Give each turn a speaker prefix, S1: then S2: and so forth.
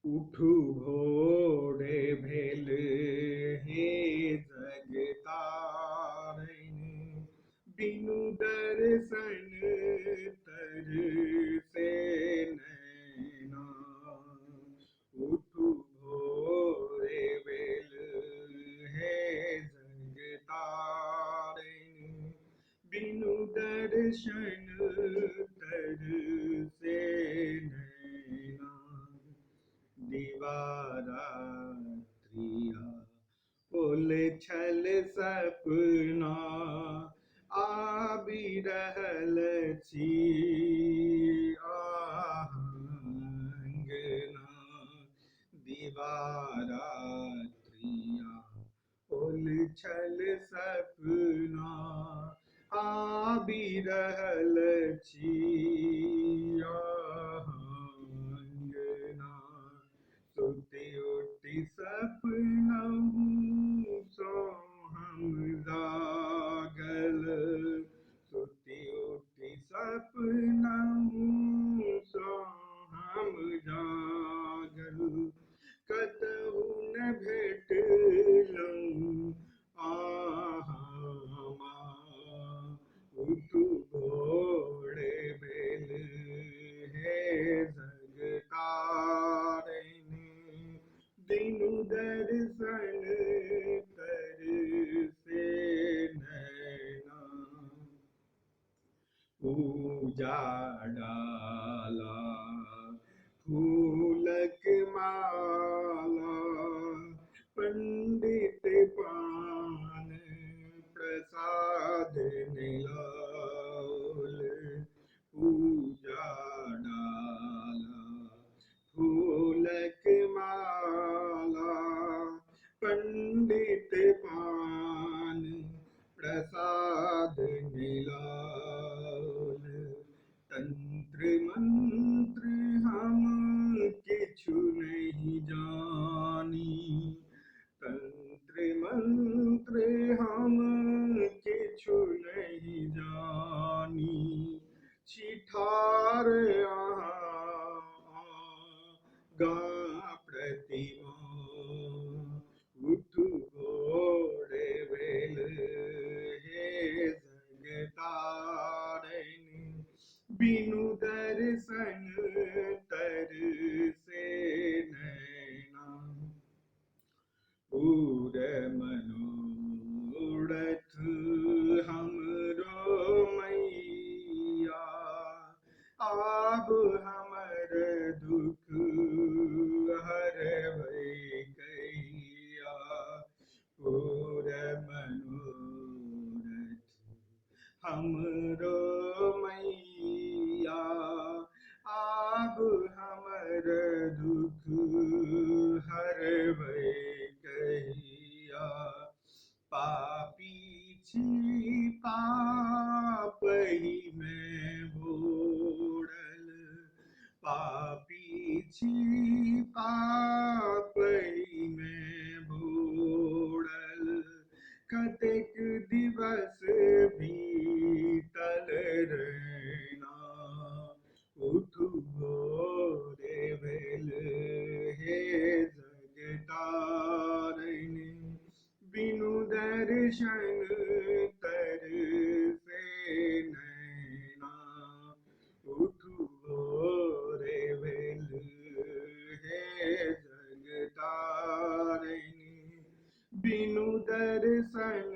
S1: उठू घोड़े भेल हे जगतारन, बिनु दर्शन तर से नैना। उठू घोड़े भेल हे जगतारन, बिनु दर्शन तर से नैना। दिवारात्रिया उलझल सपना आबि रहल छी आहंगना। दिवारात्रिया उलझल सपना आबि रहल छी आहंगना। सुति उठि सपनहु सो हम जागल, सुति उठि सपनहु सो हम जागल। कतहु न भेटलहुँ आहा, उठू घोड़े भेल हे जगतारन, बिनु दर्शन तर से नैना। पूजा डाला फूलक माला, पंडित पान प्रसाद निलाओल। पूजा डाला फूलक माला, पंडित पान प्रसाद निलाओल। तंत्र मंत्र हम किछु नहीं जानी, तंत्र मंत्र हम किछु नहीं जानी। छी ठाढ़ अहाँ गा प्रतिमा, उठू घोड़े भेल हे जगतारन, बिनु दर्शन तर से नैना। पूर मनोरथ हमरो मैया, आब हमर दुख हरबै कैया। पूर मनोरथ हमरो मैया, आब हमर दुख हरबै कैया। पापी छी पापहि में बोरल, पापी छी पापहि में बोरल। कतेक दिवस बीतल रैना, उठू घोड़े भेल हे जगतारन, बिनु दर्शन तर से नैना। उठू घोड़े भेल हे जगतारन, बिनु दर्शन